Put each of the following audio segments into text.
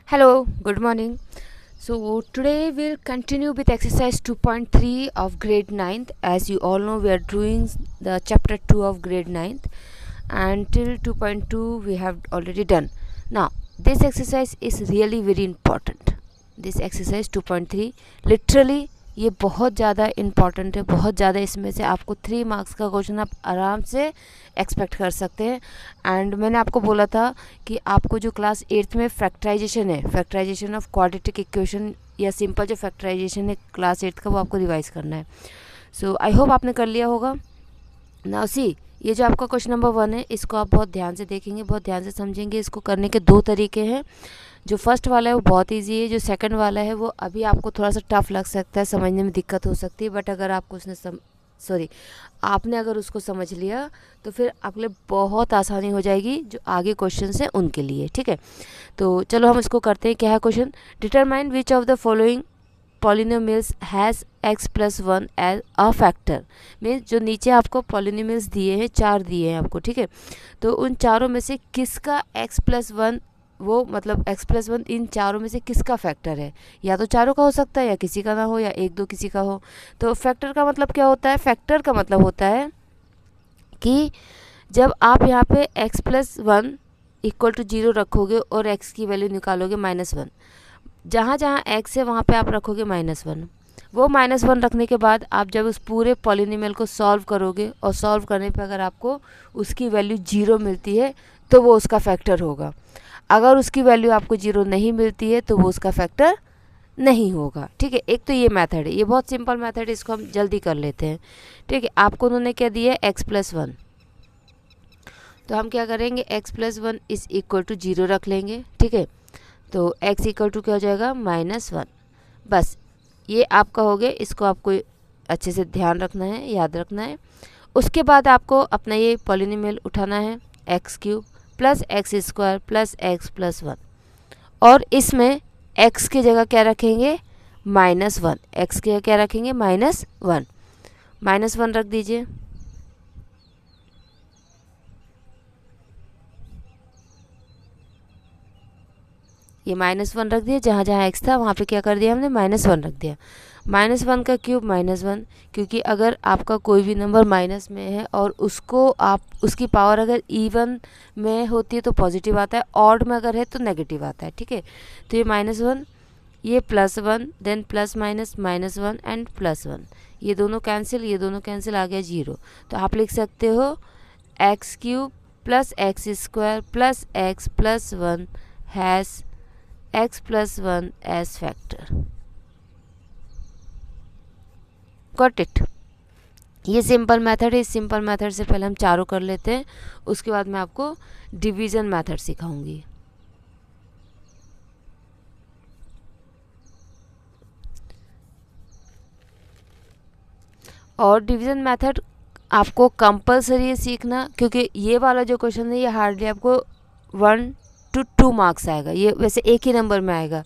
Hello, good morning. So today we'll continue with exercise 2.3 of grade 9th. As you all know, we are doing the chapter 2 of grade 9th, and till 2.2 we have already done. Now this exercise is really very important. This exercise 2.3 literally ये बहुत ज़्यादा important है, बहुत ज़्यादा इसमें से आपको 3 marks का क्वेश्चन आप आराम से एक्सपेक्ट कर सकते हैं। एंड मैंने आपको बोला था कि आपको जो क्लास 8th में फैक्टराइजेशन है, फैक्टराइजेशन ऑफ क्वाड्रेटिक इक्वेशन या सिंपल जो फैक्टराइजेशन है क्लास 8th का, वो आपको रिवाइज करना है। सो आई होप आपने कर लिया होगा। नाउ सी, ये जो आपका क्वेश्चन नंबर 1 है, इसको आप बहुत ध्यान से देखेंगे, बहुत ध्यान से समझेंगे। इसको करने के 2 तरीके हैं। जो फर्स्ट वाला है वो बहुत इजी है, जो सेकंड वाला है वो अभी आपको थोड़ा सा टफ लग सकता है, समझने में दिक्कत हो सकती है, बट अगर आपको आपने अगर उसको समझ लिया तो फिर आपके लिए बहुत आसानी हो जाएगी जो आगे क्वेश्चन है उनके लिए। ठीक है, तो चलो हम इसको करते हैं। क्या है question? Determine which of the following polynomials has x plus 1 as a factor. Means जो नीचे आपको पॉलिनोमियल्स दिए हैं, 4 दिए हैं आपको, ठीक है, तो उन चारों में से किसका x प्लस 1, वो मतलब x प्लस 1 इन चारों में से किसका फैक्टर है? या तो चारों का हो सकता है, या किसी का ना हो, या एक दो किसी का हो। तो फैक्टर का मतलब क्या होता है? फैक्टर का मतलब होता है कि जब आप यहाँ पे x प्लस 1 इक्वल टू 0 रखोगे और x की वैल्यू निकालोगे -1, जहाँ जहाँ x है वहाँ पे आप रखोगे -1। वो -1 रखने के बाद आप जब उस पूरे पॉलिनोमियल को सॉल्व करोगे और सॉल्व करने पे अगर आपको उसकी वैल्यू 0 मिलती है तो वो उसका फैक्टर होगा। अगर उसकी वैल्यू आपको 0 नहीं मिलती है तो वो उसका फैक्टर नहीं होगा। ठीक है, एक तो ये मेथड है, ये बहुत सिंपल मेथड है, इसको हम जल्दी कर लेते हैं। ठीक है, आपको उन्होंने क्या दिया है? x plus 1। तो हम क्या करेंगे? x plus 1 is equal to 0 रख लेंगे। ठीक है, तो x इक्वल टू क्या हो जाएगा? -1। बस ये आपका हो गया, इसको आपको अच्छे से ध्यान रखना है, याद रखना है। उसके बाद आपको अपना ये पॉलिनोमियल उठाना है, x³ plus x² plus x plus 1, और इसमें x की जगह क्या रखेंगे? -1। x की जगह क्या रखेंगे? -1। -1 रख दीजिए। ये -1 रख दिया, जहाँ जहाँ x था वहाँ पे क्या कर दिया हमने? -1 रख दिया। -1 का क्यूब -1, क्योंकि अगर आपका कोई भी नंबर माइनस में है और उसको आप उसकी पावर अगर इवन में होती है तो पॉजिटिव आता है, ऑड में अगर है तो नेगेटिव आता है। ठीक है, तो ये -1, ये +1, देन प्लस माइनस -1 एंड +1, ये दोनों कैंसिल, ये दोनों कैंसिल, आ गया 0। तो आप लिख सकते हो x³ plus x² plus x plus 1 has x plus 1 age factor. Got it? ये सिंपल मेथड है। इस सिंपल मेथड से पहले हम चारों कर लेते हैं, उसके बाद मैं आपको डिवीज़न मेथड सिखाऊंगी। और डिवीज़न मेथड आपको कंपलसरी है सीखना, क्योंकि ये वाला जो क्वेश्चन है ये हार्डली आपको 1 to 2 मार्क्स आएगा। ये वैसे एक ही नंबर में आएगा,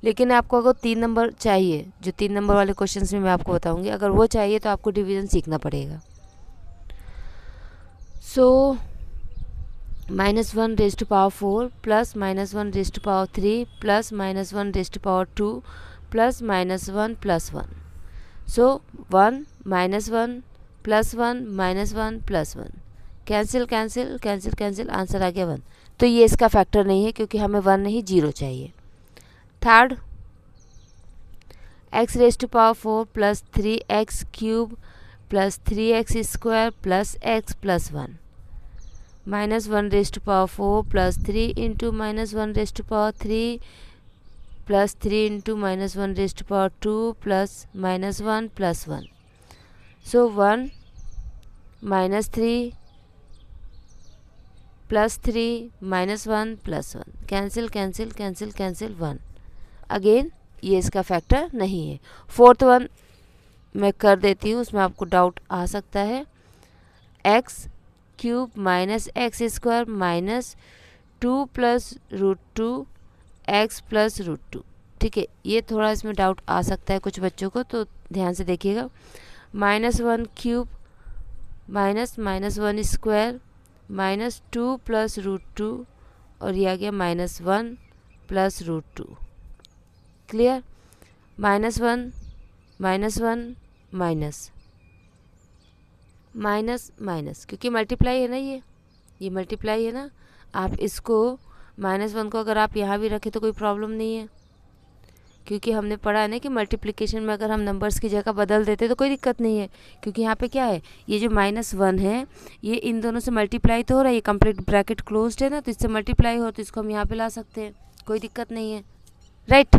लेकिन आपको अगर 3 नंबर चाहिए, जो 3 नंबर वाले क्वेश्चंस में मैं आपको बताऊंगी, अगर वो चाहिए तो आपको डिवीज़न सीखना पड़ेगा। So -1 raise to power 4 plus -1 raise to power 3 plus -1 raise to power 2 plus -1 plus 1। So 1 -1 plus 1 -1 plus 1, cancel cancel cancel cancel, answer आ गया 1। तो ये इसका फैक्टर नहीं है, क्योंकि हमें 1 नहीं 0 चाहिए। Third, x raise to power 4 plus 3x³ plus 3x² plus x plus 1, -1 raise to power 4 plus 3 into -1 raise to power 3 plus 3 into -1 raise to power 2 plus -1 plus 1। So 1 -3 plus 3 -1 plus 1, cancel cancel cancel cancel 1। Again ये इसका factor नहीं है। Fourth one मैं कर देती हूँ, उसमें आपको डाउट आ सकता है। x³ minus x² minus 2 plus √2 x plus √2। ठीक है, ये थोड़ा इसमें डाउट आ सकता है कुछ बच्चों को, तो ध्यान से देखिएगा। -1³ माइनस -1² माइनस 2 प्लस √2, और ये आ गया -1 plus root two. Clear? Minus one minus one minus minus minus, क्योंकि मल्टीप्लाई है ना, ये मल्टीप्लाई है ना। आप इसको माइनस वन को अगर आप यहाँ भी रखें तो कोई प्रॉब्लम नहीं है, क्योंकि हमने पढ़ा है ना कि मल्टीप्लिकेशन में अगर हम नंबर्स की जगह बदल देते तो कोई दिक्कत नहीं है। क्योंकि यहाँ पे क्या है, ये जो माइनस वन है ये इन दोनों से मल्टीप्लाई तो हो रहा है, ये कंप्लीट ब्रैकेट क्लोज्ड है ना, तो इससे मल्टीप्लाई हो तो इसको हम यहाँ पे ला सकते हैं, कोई दिक्कत नहीं है, right?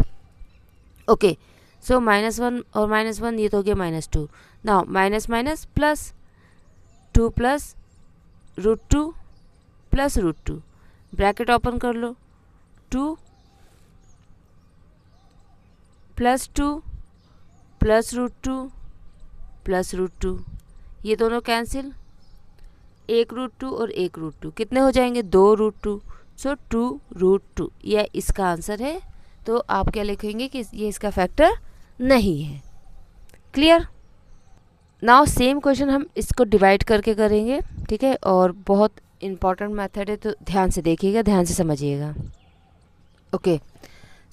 Okay, so minus one और माइनस वन ये तो हो गया minus two. Now minus minus plus, two plus root two plus root two, bracket open कर लो, two plus two plus root two plus root two, ये दोनों cancel, एक रूट टू और एक रूट टू कितने हो जाएंगे, दो root two, so two root two, यह इसका आंसर है। तो आप क्या लिखेंगे कि ये इसका फैक्टर नहीं है। क्लियर? नाउ सेम क्वेश्चन हम इसको डिवाइड करके करेंगे, ठीक है? और बहुत इम्पॉर्टेंट मेथड है, तो ध्यान से देखिएगा, ध्यान से समझिएगा। ओके,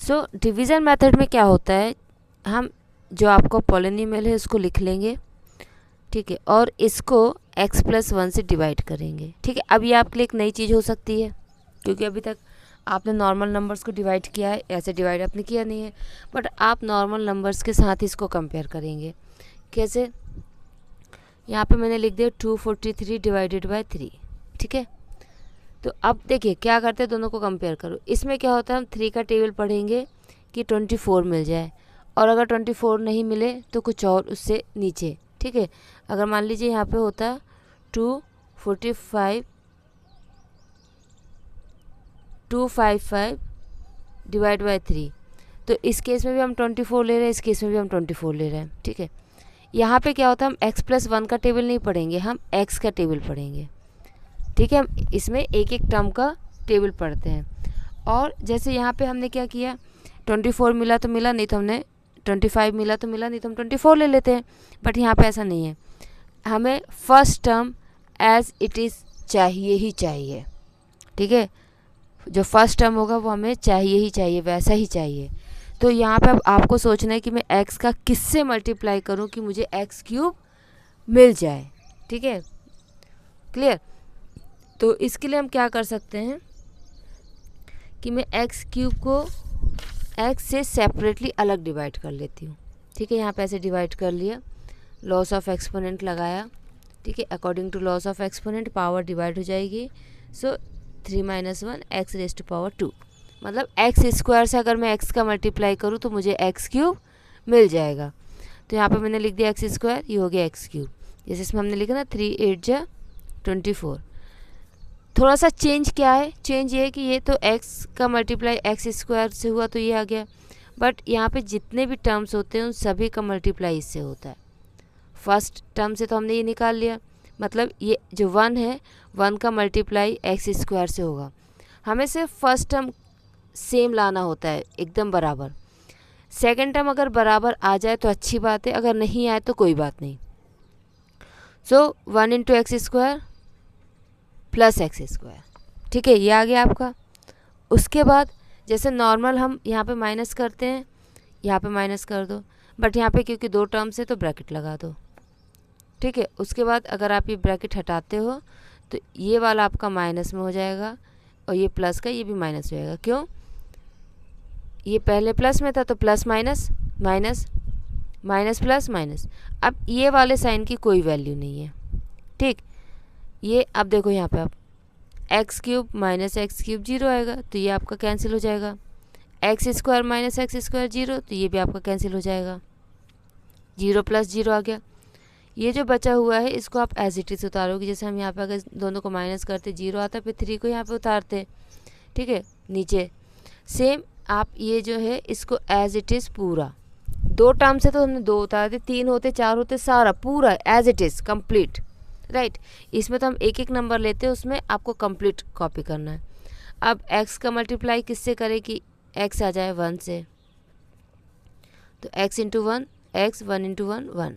सो डिवीज़न मेथड में क्या होता है, हम जो आपको पॉलिनोमियल है उसको लिख लेंगे, ठीक है, और इसको x प्लस वन से डिवाइड करेंगे, ठीक है? अब ये आपके लिए एक नई चीज़ हो सकती है, क्योंकि अभी तक आपने नॉर्मल नंबर्स को डिवाइड किया है, ऐसे डिवाइड आपने किया नहीं है, बट आप नॉर्मल नंबर्स के साथ इसको कंपेयर करेंगे। कैसे? यहाँ पे मैंने लिख दिया 243 डिवाइडेड बाय 3, ठीक है? तो अब देखिए क्या करते हैं, दोनों को कंपेयर करो। इसमें क्या होता है, हम 3 का टेबल पढ़ेंगे कि 24 मिल जाए, और अगर 24 नहीं मिले तो कुछ और उससे नीचे, ठीक है? अगर मान लीजिए यहाँ पे होता 255 डिवाइड बाय 3, तो इस केस में भी हम 24 ले रहे हैं, इस केस में भी हम 24 ले रहे हैं, ठीक है? यहाँ पे क्या होता है, हम x प्लस वन का टेबल नहीं पढ़ेंगे, हम x का टेबल पढ़ेंगे, ठीक है? हम इसमें एक एक टर्म का टेबल पढ़ते हैं। और जैसे यहाँ पे हमने क्या किया, 24 मिला तो मिला, नहीं तो हमने 25 मिला तो मिला, नहीं तो हम 24 ले लेते हैं। बट यहाँ पे ऐसा नहीं है, हमें first term as it is चाहिए ही चाहिए, ठीक है? जो फर्स्ट टर्म होगा वो हमें चाहिए ही चाहिए, वैसा ही चाहिए। तो यहाँ पे अब आपको सोचना है कि मैं x का किससे मल्टीप्लाई करूँ कि मुझे x क्यूब मिल जाए, ठीक है? क्लियर? तो इसके लिए हम क्या कर सकते हैं कि मैं x क्यूब को x से सेपरेटली अलग डिवाइड कर लेती हूँ, ठीक है? यहाँ पे ऐसे डिवाइड कर लिया, लॉस ऑफ एक्सपोनेंट लगाया, ठीक है? According to laws of exponent power divide हो जाएगी, so 3 minus one x raise to power 2, मतलब एक्स स्क्वायर से अगर मैं x का मल्टीप्लाई करूँ तो मुझे x क्यूब मिल जाएगा। तो यहाँ पे मैंने लिख दिया एक्स स्क्वायर, ये हो गया x क्यूब। जैसे इसमें हमने लिखा ना 3 8 जा 24। थोड़ा सा चेंज क्या है, चेंज ये है कि ये तो x का मल्टीप्लाई एक्स स्क्वायर से हुआ तो ये आ गया, बट यहाँ पे जितने भी टर्म्स होते हैं उन सभी का मल्टीप्लाई इससे होता है। फर्स्ट टर्म से तो हमने ये निकाल लिया, मतलब ये जो 1 है 1 का मल्टीप्लाई एक्स स्क्वायर से होगा। हमें सिर्फ फर्स्ट टर्म सेम लाना होता है, एकदम बराबर। सेकंड टर्म अगर बराबर आ जाए तो अच्छी बात है, अगर नहीं आए तो कोई बात नहीं। सो 1 into x square plus x square, ठीक है? ये आ गया आपका। उसके बाद जैसे नॉर्मल हम यहाँ पे माइनस करते हैं, यहाँ पे माइनस कर दो, बट यहाँ पे क्योंकि दो टर्म्स है तो ब्रैकेट लगा दो, ठीक है? उसके बाद अगर आप ये ब्रैकेट हटाते हो तो ये वाला आपका माइनस में हो जाएगा, और ये प्लस का ये भी माइनस हो जाएगा। क्यों? ये पहले प्लस में था तो plus minus minus minus plus minus, अब ये वाले साइन की कोई वैल्यू नहीं है, ठीक? ये अब देखो यहाँ पे आप x cube minus x cube 0 आएगा, तो ये आपका कैंसिल हो जाएगा। X square minus x square 0, तो ये भी आपका कैंसिल हो जाएगा। 0 प्लस 0 आ गया। ये जो बचा हुआ है इसको आप एज इट इज़ उतारोगे, जैसे हम यहाँ पे अगर दोनों को माइनस करते 0 आता, फिर 3 को यहाँ पे उतारते, ठीक है? नीचे सेम आप ये जो है इसको एज इट इज़ पूरा, दो टर्म से तो हमने 2 उतारते, 3 होते 4 होते, सारा पूरा as it is complete, right? इसमें तो हम एक एक नंबर लेते हैं, उसमें आपको कंप्लीट कॉपी करना है। अब x का मल्टीप्लाई किससे करें कि x आ जाए 1 से, तो x into 1 x, 1 into 1 1,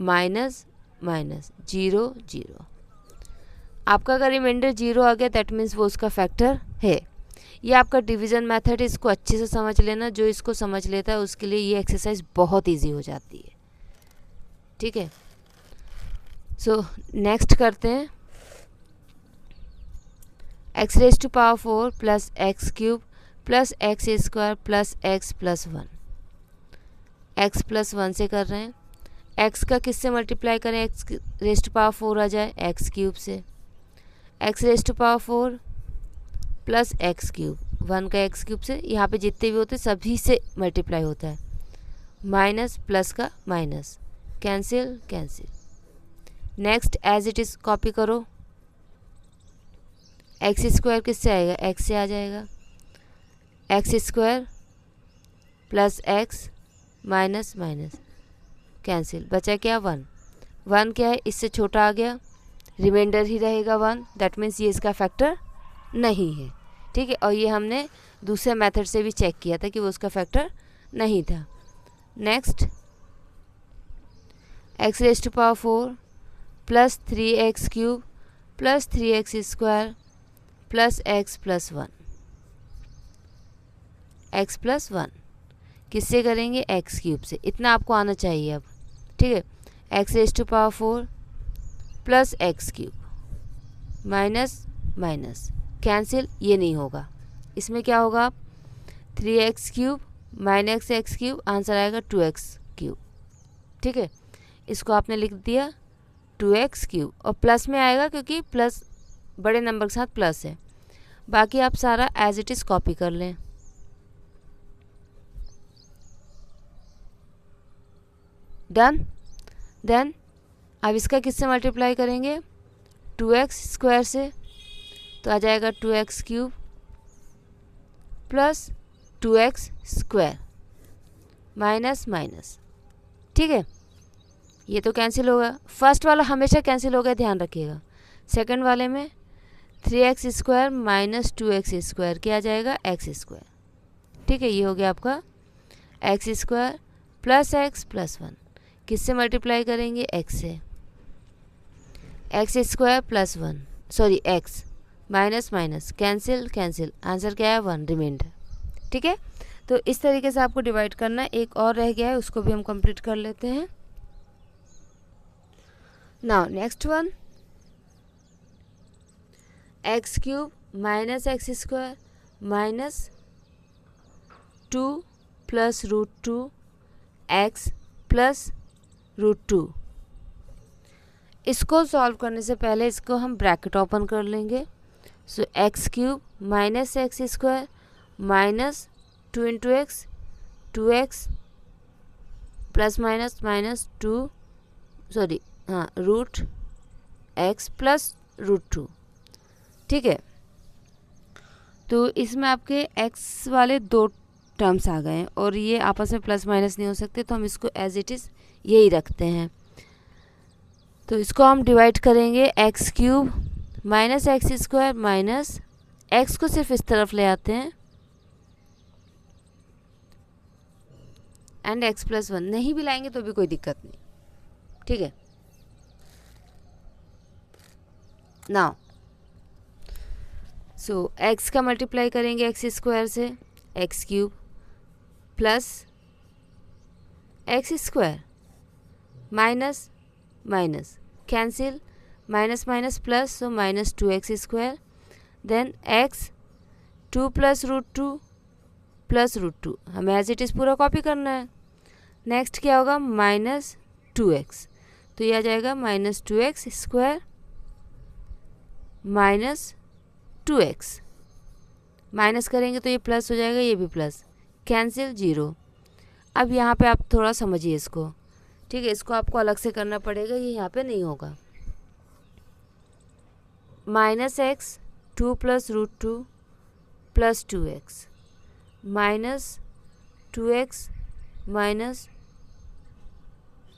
minus minus 0 0। आपका अगर रिमाइंडर 0 आ गया दैट मीन्स वो उसका फैक्टर है। ये आपका डिवीज़न मेथड है, इसको अच्छे से समझ लेना। जो इसको समझ लेता है उसके लिए ये एक्सरसाइज बहुत ईजी हो जाती है, ठीक है। सो नेक्स्ट करते हैं, x raise to power 4 plus x cube plus x square plus x plus 1। X plus 1 से कर रहे हैं। एक्स का किससे मल्टीप्लाई करें, एक्स रेज टू पावर 4 आ जाए एक्स क्यूब से। X raise to power 4 plus x cube, 1 का एक्स क्यूब से, यहाँ पे जितने भी होते हैं सभी से मल्टीप्लाई होता है, माइनस प्लस का minus, cancel cancel. Next as it is copy करो, एक्स स्क्वायर किससे आएगा, एक्स से आ जाएगा। X square plus x minus minus, cancel, बचा क्या 1। 1 क्या है, इससे छोटा आ गया, रिमाइंडर ही रहेगा 1, दैट मीन्स ये इसका फैक्टर नहीं है, ठीक है। और ये हमने दूसरे मेथड से भी चेक किया था कि वो उसका फैक्टर नहीं था। Next x raise to power 4 plus 3x cube plus 3x square plus x plus 1। X plus 1 किससे करेंगे, एक्स क्यूब से, इतना आपको आना चाहिए अब, ठीक है। X raise to power 4 plus x cube minus minus, cancel, ये नहीं होगा। इसमें क्या होगा, आप 3x cube minus x cube, answer आएगा 2x क्यूब, ठीक है। इसको आपने लिख दिया 2x क्यूब, और प्लस में आएगा क्योंकि प्लस बड़े नंबर के साथ प्लस है। बाकी आप सारा एज इट इज़ कॉपी कर लें। डन। देन अब इसका किससे मल्टीप्लाई करेंगे, 2x स्क्वायर से, तो आ जाएगा 2x cube plus 2x square minus minus, ठीक है। ये तो कैंसिल होगा, फर्स्ट वाला हमेशा कैंसिल होगा, ध्यान रखिएगा। सेकंड वाले में 3x square minus 2x square क्या आ जाएगा, एक्स स्क्वायर, ठीक है। ये हो गया आपका x square plus x plus 1, किससे मल्टीप्लाई करेंगे, एक्स से। X square plus 1, sorry x minus minus, cancel cancel, answer क्या है 1, रिमाइंडर, ठीक है। तो इस तरीके से आपको डिवाइड करना है। एक और रह गया है, उसको भी हम कंप्लीट कर लेते हैं। Now next one, x cube minus x square minus 2 plus root 2 x plus root 2। इसको सॉल्व करने से पहले इसको हम ब्रैकेट ओपन कर लेंगे। So x cube minus x square minus 2 into x, 2x plus minus minus 2, sorry हाँ, root x plus root 2, ठीक है। तो इसमें आपके x वाले दो टर्म्स आ गए हैं और ये आपस में प्लस माइनस नहीं हो सकते, तो हम इसको एज इट इज़ यही रखते हैं। तो इसको हम डिवाइड करेंगे, x cube minus x square minus x को सिर्फ इस तरफ ले आते हैं एंड एक्स प्लस 1, नहीं भी लाएंगे तो भी कोई दिक्कत नहीं, ठीक है। नाउ सो एक्स का मल्टीप्लाई करेंगे एक्स स्क्वायर से, x cube plus x square minus minus, cancel, minus minus plus, so minus 2x square, then x 2 plus root 2 plus root 2, हमें एज इट इज़ पूरा कॉपी करना है। Next क्या होगा, minus 2x, तो ये आ जाएगा minus 2x square minus 2x, minus करेंगे तो ये प्लस हो जाएगा, ये भी प्लस, कैंसिल, 0। अब यहाँ पे आप थोड़ा समझिए इसको, ठीक है। इसको आपको अलग से करना पड़ेगा, ये यहाँ पे नहीं होगा। Minus x 2 plus root 2 plus 2x minus 2x minus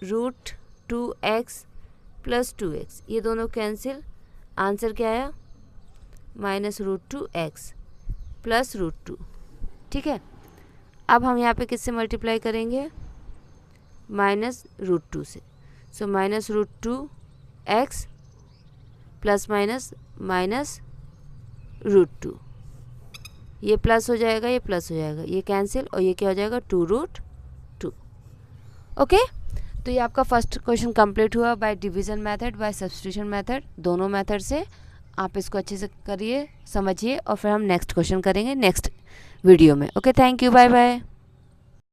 root 2x plus 2x, ये दोनों कैंसिल, आंसर क्या आया, minus root 2x plus root 2, ठीक है। अब हम यहाँ पे किससे मल्टीप्लाई करेंगे, माइनस रूट 2 से, so minus root 2x plus minus minus root 2, ये प्लस हो जाएगा, ये प्लस हो जाएगा, ये कैंसिल, और ये क्या हो जाएगा 2√2। ओके, तो ये आपका फर्स्ट क्वेश्चन कंप्लीट हुआ by division method, by substitution method, दोनों मेथड से। आप इसको अच्छे से करिए, समझिए, और फिर हम नेक्स्ट क्वेश्चन करेंगे नेक्स्ट वीडियो में। Okay, thank you, bye bye.